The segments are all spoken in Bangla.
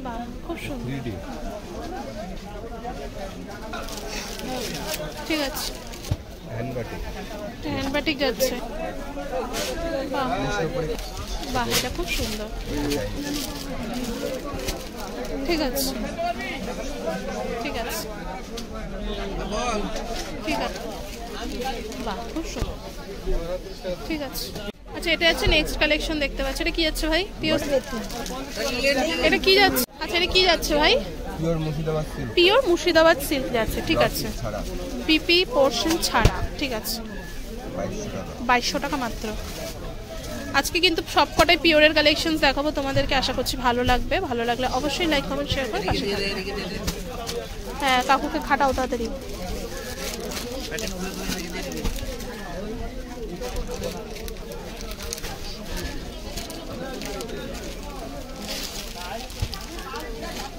বাহ, খুব সুন্দর। ঠিক আছে, হ্যান্ড বাটিক যাচ্ছে। বাহ বাহ, এটা খুব সুন্দর। ঠিক আছে, ঠিক আছে, ঠিক আছে, বাহ খুব সুন্দর। ঠিক আছে, আচ্ছা এটা হচ্ছে নেক্সট কালেকশন দেখতে পাচ্ছি। এটা কি যাচ্ছে ভাই? পিওর, এটা কি যাচ্ছে? আচ্ছা এটা কি যাচ্ছে ভাই? পিওর মুর্শিদাবাদ সিল্ক যাচ্ছে। ঠিক আছে, পিপি পোর্শন ছাড়া। ঠিক আছে, 2200 টাকা মাত্র। আজকে কিন্তু সবকটাই পিওরের কালেকশন দেখাবো তোমাদেরকে, আশা করছি ভালো লাগবে। ভালো লাগলে অবশ্যই লাইক কমেন্ট শেয়ার করে পাশে থাকবে। হ্যাঁ কাকুকে খাটাও তাড়াতাড়ি।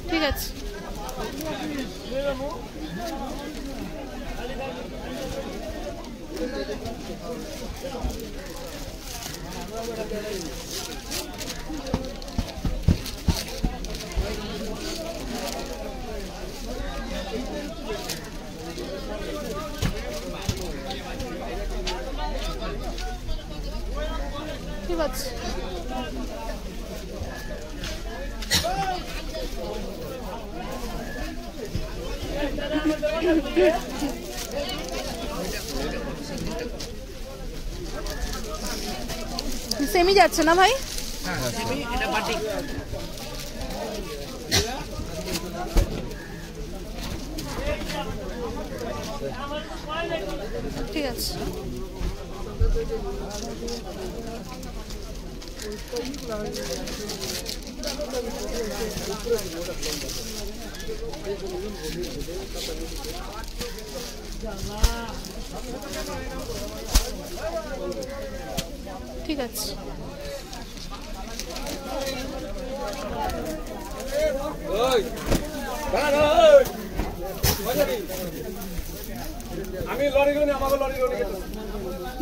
ঠিক আছে, ঠিক আছে। সেমি যাচ্ছে না ভাই? ঠিক আছে, ঠিক আছে।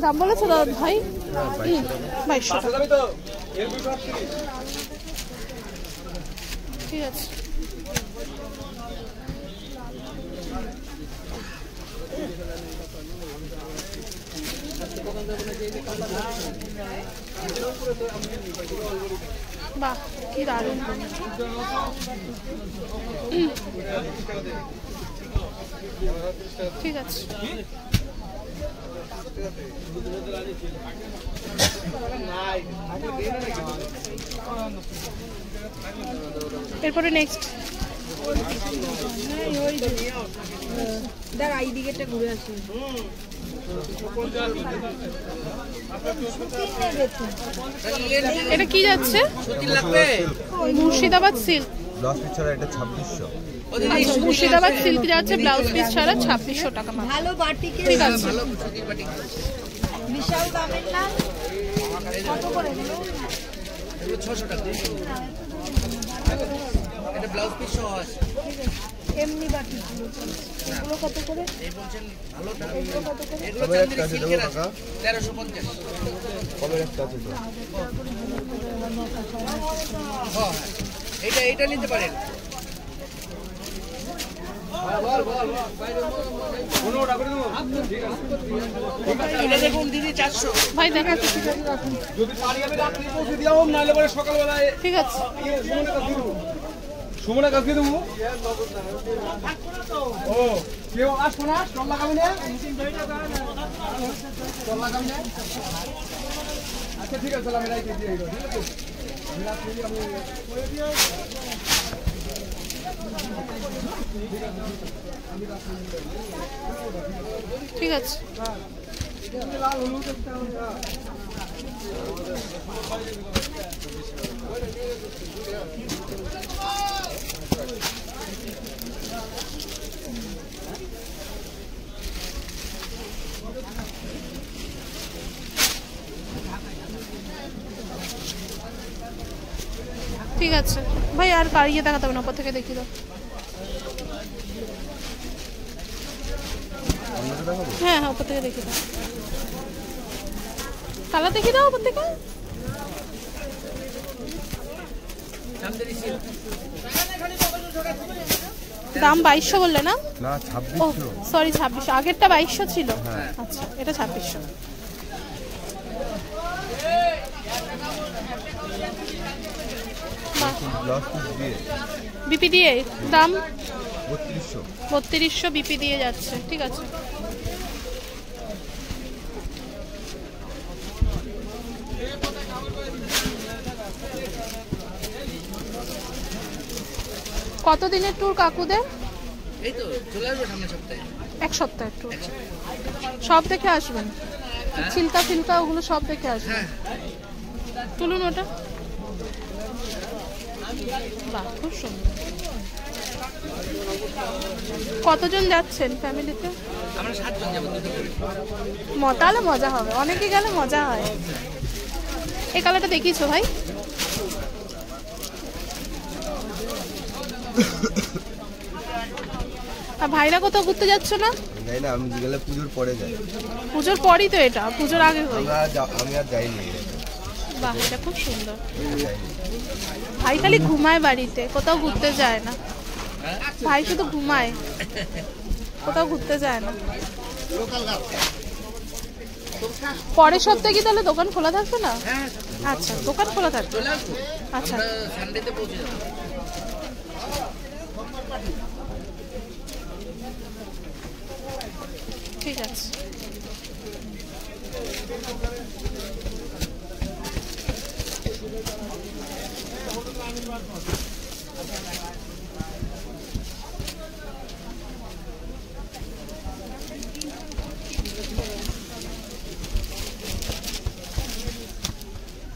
দাম বলেছো দাদা ভাই? 2200 টাকা। ঠিক আছে, বাহ কি দারুণ। ঠিক আছে, এরপরে নেক্সট আইডিকেটটা ঘুরে আসি। এটা কি যাচ্ছে? মুর্শিদাবাদ সিল্ক। ব্লাউজ পিস ছাড়া এটা 2600। আচ্ছা মুর্শিদাবাদ সিল্ক যাচ্ছে ব্লাউজ পিস ছাড়া 2600 টাকা মাত্র। ভালো বাটিকে। ঠিক আছে, বিশাল দামের না। কত করে দিল? 600 টাকা। এটা ব্লাউজ পিস সহ আছে। এমনি বাটি এগুলো কত করে? এই বলছেন ভালো দাম। এগুলো চান্দিনী সিল্কের আছে 1350। কবে একটা আছে তো? হ্যাঁ এটা নিতে পারেন। এটা দেখুন দিদি 400। ভাই দেখা যদি পারি আমি রাত্রি পৌঁছে দিও, নাহলে পরে সকালবেলায়। ঠিক আছে, সুমনের কাছে দিয়ে দেবো। ও কেউ আসবো না, স্টল লাগাবি না, স্টল লাগাবি না। আচ্ছা ঠিক আছে, আমি রাইতে দিয়ে দিই। ঠিক আছে, আমি রাত্রি আমি করে দিও। ঠিক আছে। ঠিক আছে ভাই, আর কারিয়ে দেখাতে হবে না, উপর থেকে দেখিয়ে দাও। হ্যাঁ হ্যাঁ, উপর থেকে দেখিয়ে দাও, কালার দেখিয়ে দাও উপর থেকে। দাম 2200 বললে না? না ও 2600। সরি 2600, আগেরটা 2200 ছিল। আচ্ছা এটা 2600। ব্লাউজ পিস দিয়ে বিপি দিয়ে দাম 3200। 3200 বিপি দিয়ে যাচ্ছে, ঠিক আছে। কতদিনের ট্যুর কাকুদের? এই তো চলে আসবো সামনের সপ্তাহে। এক সপ্তাহের ট্যুর। সব দেখে আসবেন, ছিলকা ফিলকা ওগুলো সব দেখে আসবেন। তুলুন ওটা। বাহ খুব সুন্দর। কতজন যাচ্ছেন ফ্যামিলিতে? আমরা 7 জন যাবো, দুটো করে। তাহলে মজা হবে, অনেকে গেলে মজা হয়। এই কালারটা দেখিয়েছো ভাই? আর ভাইরা কোথাও ঘুরতে যাচ্ছ না? যাই না, আমি গেলে পুজোর পরে যাই। পুজোর পরই তো, এটা পুজোর আগে হই। আমি আর যাইনি। বাহ এটা খুব সুন্দর। যাইনি। ভাই খালি ঘুমায় বাড়িতে, কোথাও ঘুরতে যায় না। ভাই শুধু ঘুমায়, কোথাও ঘুরতে যায় না। পরের সপ্তাহে কি তাহলে দোকান খোলা থাকবে না? আচ্ছা দোকান খোলা থাকবে। চলে আসবো, আচ্ছা আমরা সানডেতে পৌঁছে যাবো। ঠিক আছে।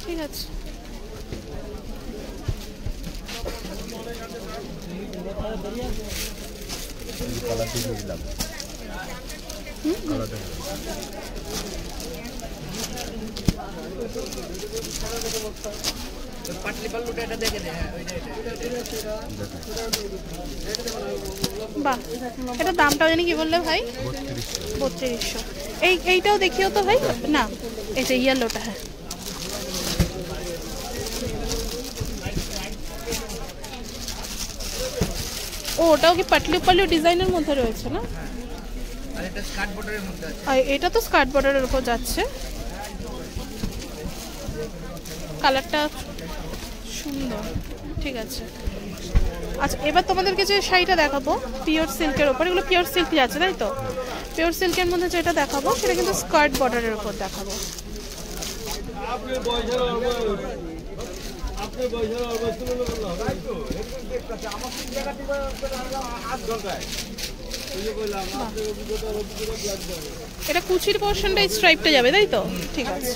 ঠিক আছে। কালার দিয়ে দিলাম। কালার পাটলি পাল্লুটা এটা দেখে দে। হ্যাঁ ওইটা বাহ এটা দামটাও জানি কি বললে ভাই? 3200। এইটাও দেখিও তো ভাই। না এই যে ইয়েলোটা। হ্যাঁ ও ওটাও কি পাটলি পাল্লু ডিজাইনের মধ্যে রয়েছে না? আর এটা স্কার্ট বর্ডারের মধ্যে আছে। আর এটা তো স্কার্ট বর্ডারের উপর যাচ্ছে। কালারটা সুন্দর, ঠিক আছে। আচ্ছা এবার তোমাদেরকে যে শাড়িটা দেখাবো পিওর সিল্কের ওপর, এগুলো পিওর সিল্ক যাচ্ছে তাই তো? পিওর সিল্কের মধ্যে যেটা দেখাবো সেটা কিন্তু স্কার্ট বর্ডারের উপর দেখাবো। এটা কুচির পোর্শনটা স্ট্রাইপটা যাবে তাই তো? ঠিক আছে।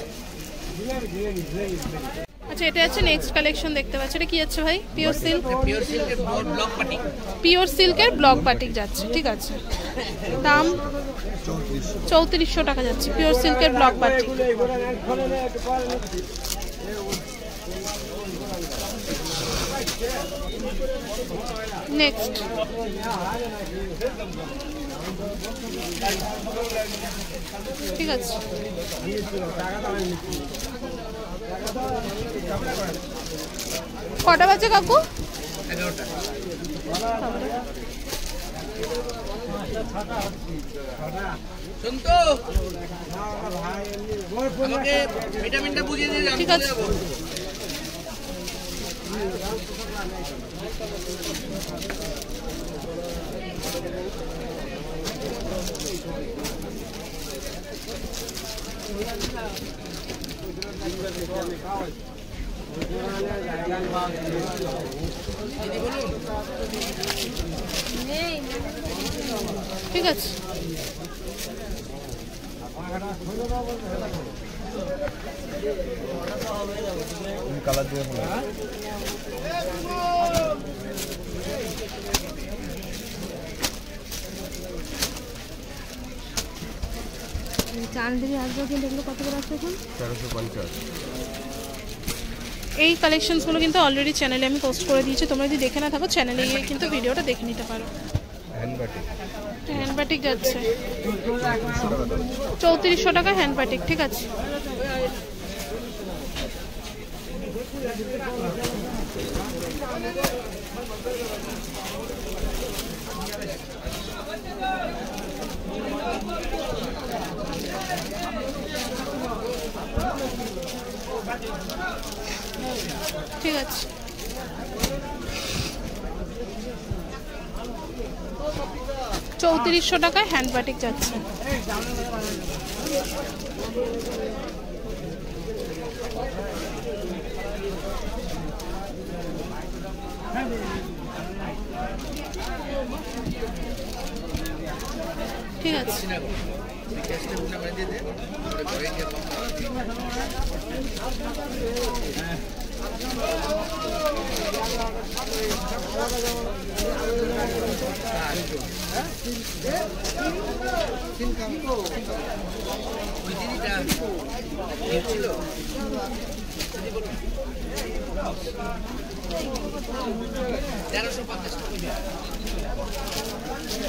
আচ্ছা এটা হচ্ছে নেক্সট কালেকশন দেখতে পাচ্ছ, এটা কি যাচ্ছে ভাই? Pure silk. পিওর সিল্কের ব্লক পাটি। পিওর সিল্কের ব্লক বাটিক যাচ্ছে, ঠিক আছে। দাম 3400 টাকা যাচ্ছে পিওর সিল্কের ব্লক বাটিক। নেক্সট ঠিক আছে। কটা বাজে কাকু? 11টা। শুন তো আমাকে ভিটামিনটা বুঝিয়ে দিয়ে ঠিক আছে। ঠিক আছে। কালার দিয়ে চান্দিনী আসবে কিন্তু এগুলো কত করে আছে এখন? 1350। এই কালেকশনসগুলো কিন্তু অলরেডি চ্যানেলে আমি পোস্ট করে দিয়েছি, তোমরা যদি দেখে না থাকো চ্যানেলে গিয়ে কিন্তু ভিডিওটা দেখে নিতে পারো। হ্যান্ড বাটিক যাচ্ছে 3400 টাকা হ্যান্ড বাটিক, ঠিক আছে। ঠিক আছে। চৌত্রিশশো টাকায় হ্যান্ড বাটিক যাচ্ছে। ঠিক আছে।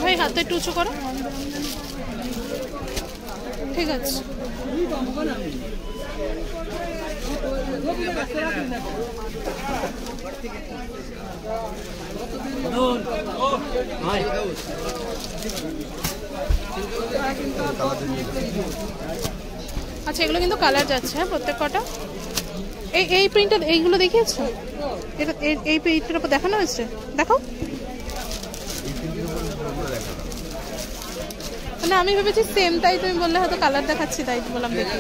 ভাই হাতে একটু উঁচু করো। ঠিক আছে। আচ্ছা এগুলো কিন্তু কালার যাচ্ছে, হ্যাঁ প্রত্যেক কটা। এই প্রিন্টার এইগুলো দেখিয়েছো? এটা এই প্রিন্টের উপর দেখানো হয়েছে, দেখো। না আমি ভেবেছি সেম, তাই তুমি বললে হয়তো কালার দেখাচ্ছি, তাই বললাম দেখি।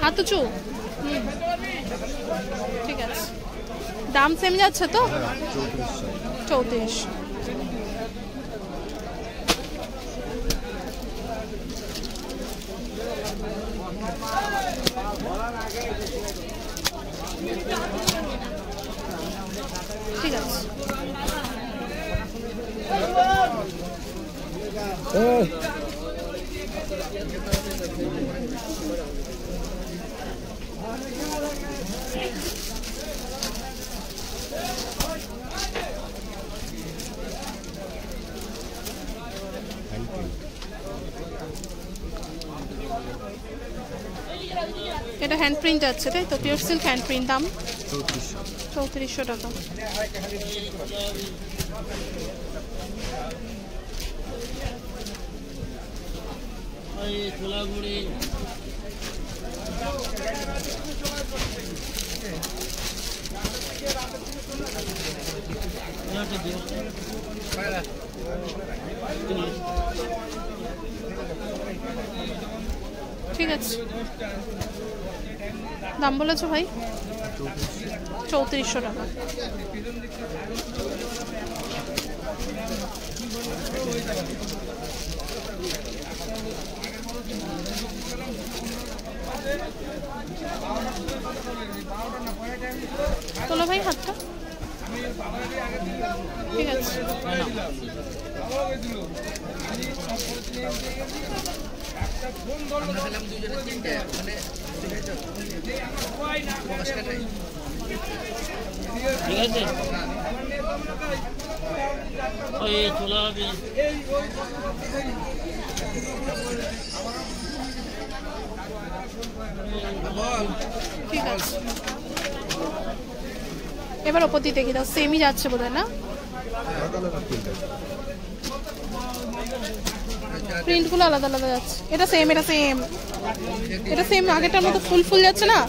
হাত উঁচু। ঠিক আছে। দাম সেম যাচ্ছে তো? 34। ঠিক আছে। এটা হ্যান্ড প্রিন্ট আছে তাই তো? পিওর সিল্ক হ্যান্ড প্রিন্ট, দাম 3400 টাকা। ঠিক আছে। দাম বলেছো ভাই? 3400 টাকা। তোলো ভাই হাতটা। ঠিক আছে। ঠিক আছে। ওই তোলা হবে। ঠিক আছে। এবার ওপর দিয়ে দেখি দাও, সেমই যাচ্ছে বোধহয় না? প্রিন্ট গুলো আলাদা আলাদা যাচ্ছে। এটা সেম, এটা সেম, এটা সেম। আগেরটার মতো ফুল ফুল যাচ্ছে না?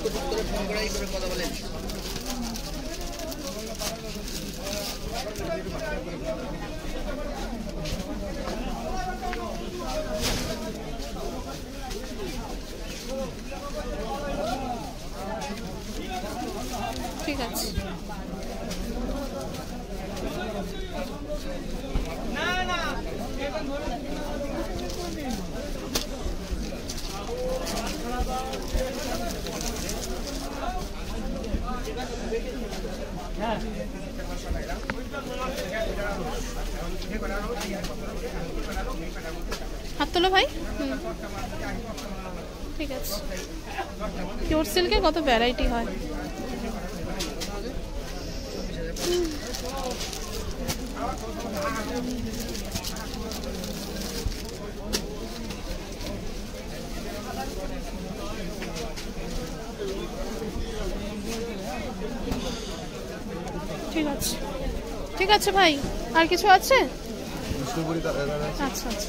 ঠিক আছে। হাত তোলো ভাই। ঠিক আছে। পিওর সিল্কে কত ভ্যারাইটি হয়। ঠিক আছে, ঠিক আছে ভাই। আর কিছু আছে? বিষ্ণুপুরি আচ্ছা আচ্ছা,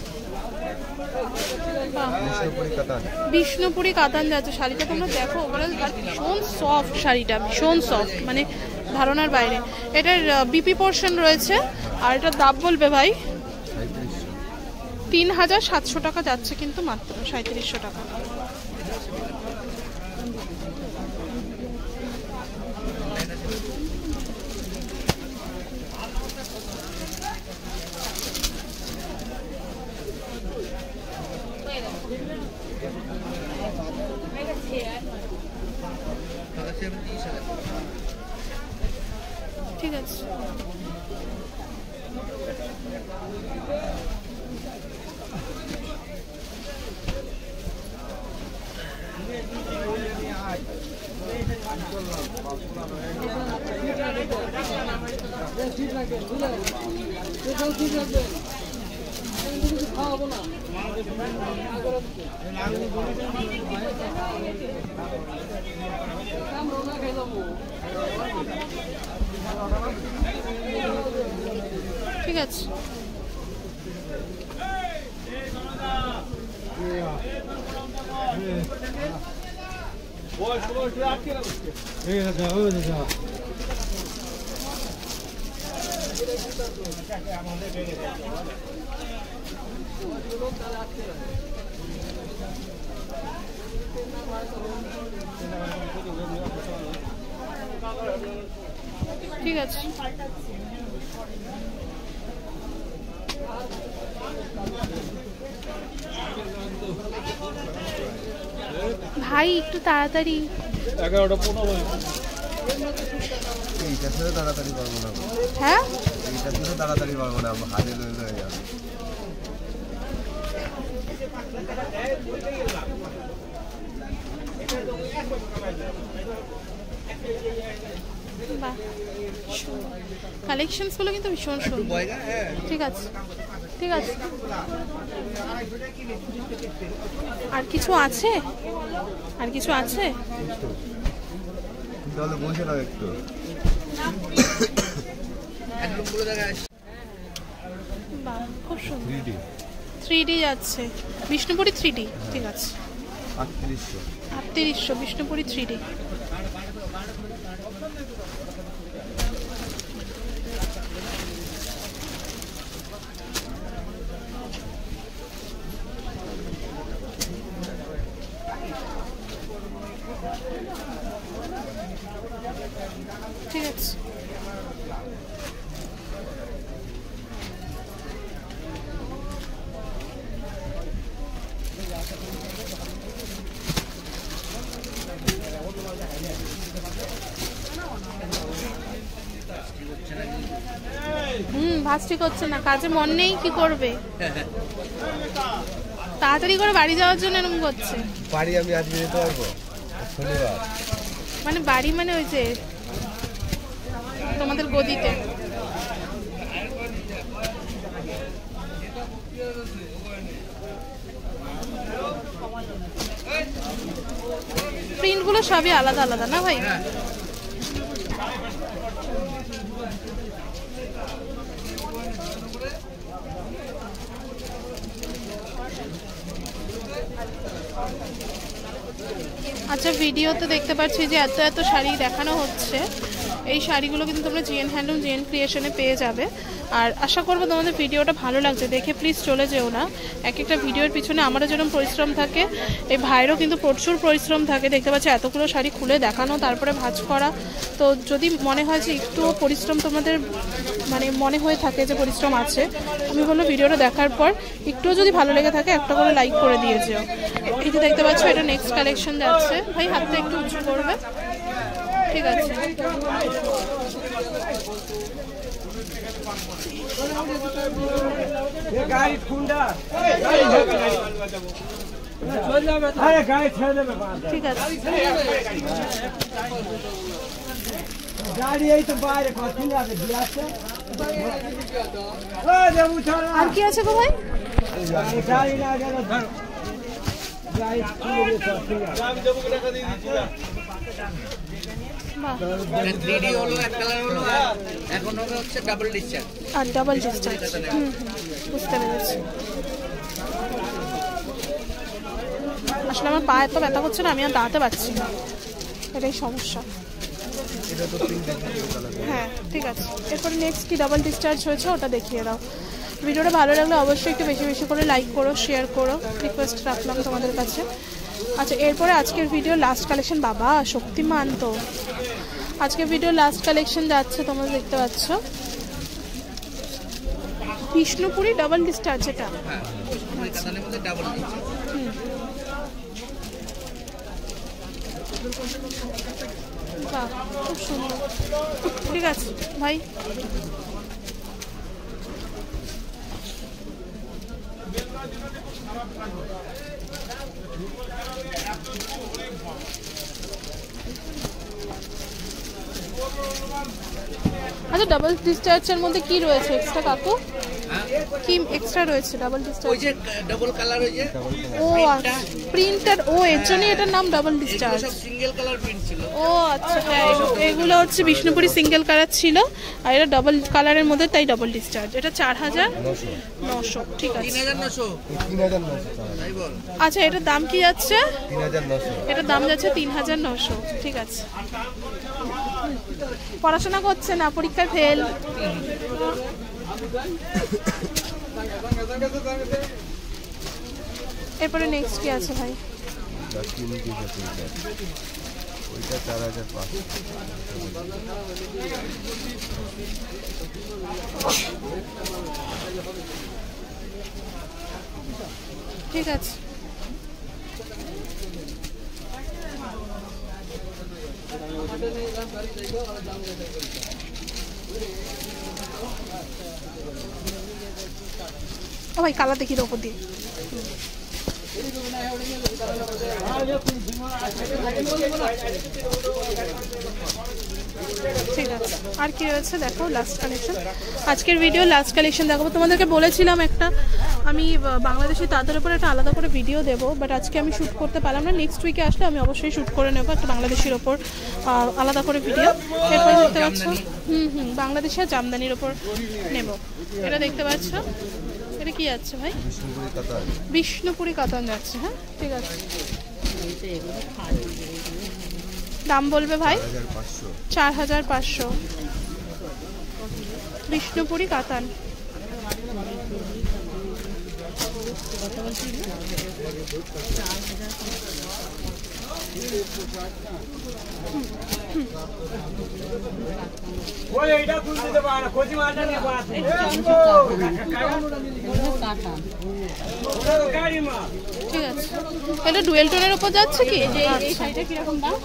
বিষ্ণুপুরি কাতান। বিষ্ণুপুরি কাতান যাচ্ছে শাড়িটা, তোমরা দেখো ওভারঅল। আর ভীষণ সফট শাড়িটা, ভীষণ সফট, মানে ধারণার বাইরে। এটার বিপি পোর্শন রয়েছে। আর এটার দাম বলবে ভাই 3700 টাকা যাচ্ছে, কিন্তু মাত্র 3700 টাকা। ঠিক আছে, ঠিক আছে। ঠিক আছে, ভাই একটু তাড়াতাড়ি। 11:15। এইটার সাথে তাড়াতাড়ি পারবো না। হ্যাঁ, এইটার সাথে তাড়াতাড়ি পারবো না, হাতে হয়ে যাবে। কালেকশনস গুলো কিন্তু ভীষণ সুন্দর। ঠিক আছে, ঠিক আছে। আর কিছু আছে? আর কিছু আছে? তাহলে বসে নাও একটু। বাহ, খুব সুন্দর। 3D যাচ্ছে, বিষ্ণুপুরি 3D। ঠিক আছে, 3800 বিষ্ণুপুরি 3D। ঠিক আছে, ভাস্তি করছে না, কাজে মন নেই, কি করবে? তাড়াতাড়ি করে বাড়ি যাওয়ার জন্য এরকম করছে। বাড়ি আমি আজকে যেতে পারবো শনিবার। মানে বাড়ি মানে ওই যে তোমাদের গদিতে। প্রিন্টগুলো সবই আলাদা আলাদা না ভাই? আচ্ছা, ভিডিওতে দেখতে পাচ্ছি যে এত এত শাড়ি দেখানো হচ্ছে। এই শাড়িগুলো কিন্তু তোমরা জিএন হ্যান্ডলুম, জিএন ক্রিয়েশনে পেয়ে যাবে। আর আশা করবো তোমাদের ভিডিওটা ভালো লাগছে দেখে, প্লিজ চলে যেও না। এক একটা ভিডিওর পিছনে আমারও যেরকম পরিশ্রম থাকে, এই ভাইয়েরও কিন্তু প্রচুর পরিশ্রম থাকে। দেখতে পাচ্ছি এতগুলো শাড়ি খুলে দেখানো, তারপরে ভাঁজ করা। তো যদি মনে হয় যে একটুও পরিশ্রম তোমাদের মানে মনে হয়ে থাকে যে পরিশ্রম আছে, আমি বলবো ভিডিওটা দেখার পর একটুও যদি ভালো লেগে থাকে একটা করে লাইক করে দিয়ে যেও। এই যে দেখতে পাচ্ছ, এটা নেক্সট কালেকশন যাচ্ছে। ভাই হাতটা একটু উঁচু করবে। ঠিক আছে, ঠিক আছে। আর কি আছে গো ভাই? বাহ, 3D হলো, এক কালার হলো, আর এখন হবে হচ্ছে ডাবল ডিসচার্জ। আর ডাবল ডিসচার্জ। বুঝতে পেরেছি। আসলে আমার পা এত ব্যথা করছে না, আমি আর দাঁড়াতে পারছি না, এটাই সমস্যা। এটা তো পিঙ্ক কালার। হ্যাঁ ঠিক আছে, এরপরে নেক্সট কি ডাবল ডিসচার্জ হয়েছে ওটা দেখিয়ে দাও। ভিডিওটা ভালো লাগলে অবশ্যই একটু বেশি বেশি করে লাইক করো, শেয়ার করো, রিকোয়েস্ট রাখলাম তোমাদের কাছে। আচ্ছা, এরপরে আজকের ভিডিও লাস্ট কালেকশন। বাবা শক্তিমান তো আজকের ভিডিও লাস্ট কালেকশন যাচ্ছে, তোমরা দেখতে পাচ্ছ বিষ্ণুপুরি ডাবল ডিসচার্জ। এটা হ্যাঁ, বিষ্ণুপুরি কাতানের মধ্যে ডাবল ডিসচার্জ। বাহ, খুব সুন্দর। ঠিক আছে ভাই, আচ্ছা ডাবল ডিসচার্জের মধ্যে কি রয়েছে এক্সট্রা কাকু? কি এক্সট্রা রয়েছে ডাবল ওই ডিসচার্জ? যে ডাবল কালার, ওই যে ও আচ্ছা, প্রিন্টার। ও এর জন্যই এটার নাম ডাবল ডিসচার্জ। সব সিঙ্গেল কালার প্রিন্ট ছিল। ও আচ্ছা, হ্যাঁ এগুলো হচ্ছে বিষ্ণুপুরি সিঙ্গেল কালার ছিল, আর এটা ডাবল কালারের মধ্যে, তাই ডাবল ডিসচার্জ। এটা 4900। ঠিক আছে, 3900। 3900 তাই বল। আচ্ছা এটার দাম কি যাচ্ছে? 3900। এটার দাম যাচ্ছে 3900। ঠিক আছে, পড়াশোনা করছে না, পরীক্ষায় ফেল। এরপরে নেক্সট কি আছে ভাই? ওইটা 4500। ঠিক আছে, ও ভাই কালা দেখি ওপর দিয়ে। ঠিক আছে, আর কি রয়েছে দেখো লাস্ট কালেকশন। আজকের ভিডিও লাস্ট কালেকশন দেখাবো। তোমাদেরকে বলেছিলাম একটা আমি বাংলাদেশি তাদের উপর একটা আলাদা করে ভিডিও দেবো, বাট আজকে আমি শ্যুট করতে পারলাম না। নেক্সট উইকে আসলে আমি অবশ্যই শ্যুট করে নেবো একটা বাংলাদেশির ওপর আলাদা করে ভিডিও। এরপরে দেখতে পাচ্ছ বাংলাদেশি আর জামদানির ওপর নেব। এটা দেখতে পাচ্ছ, এটা কি যাচ্ছে ভাই? বিষ্ণুপুরি কাতান যাচ্ছে। হ্যাঁ ঠিক আছে, দাম বলবে ভাই? 4500। বিষ্ণুপুরি কাতান। ঠিক আছে, এটা ডুয়েল টোনের উপর যাচ্ছে কি? এই শাড়িটা কিরকম দাম?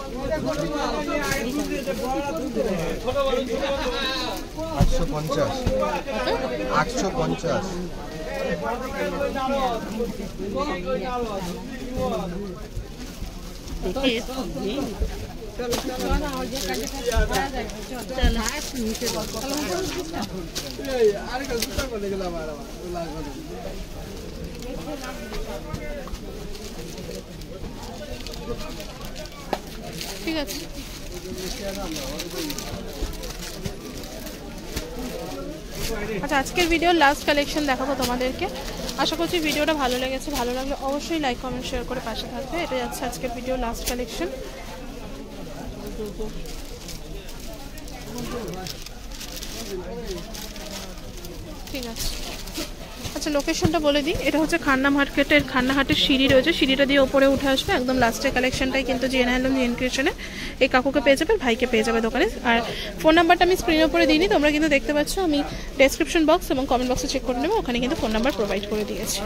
850। ঠিক আছে, আচ্ছা আজকের ভিডিও লাস্ট কালেকশন দেখাবো তোমাদেরকে। আশা করছি ভিডিওটা ভালো লেগেছে। ভালো লাগলে অবশ্যই লাইক কমেন্ট শেয়ার করে পাশে থাকবে। এটা যাচ্ছে আজকের ভিডিও লাস্ট কালেকশন। ঠিক আছে, আচ্ছা লোকেশনটা বলে দিই। এটা হচ্ছে খান্না মার্কেটের, খান্নাহাটের সিঁড়ি রয়েছে, সিঁড়িটা দিয়ে ওপরে উঠে আসবে একদম লাস্টের কালেকশনটাই কিন্তু জেনে আনলাম জিএন ক্রিয়েশনে। এই কাকুকে পেয়ে যাবে, ভাইকে পেয়ে যাবে দোকানে। আর ফোন নাম্বারটা আমি স্ক্রিনের উপরে দিইনি, তোমরা কিন্তু দেখতে পাচ্ছ। আমি ডেসক্রিপশন বক্স এবং কমেন্ট বক্সে চেক করে নেবো, ওখানে কিন্তু ফোন নাম্বার প্রোভাইড করে দিয়েছি।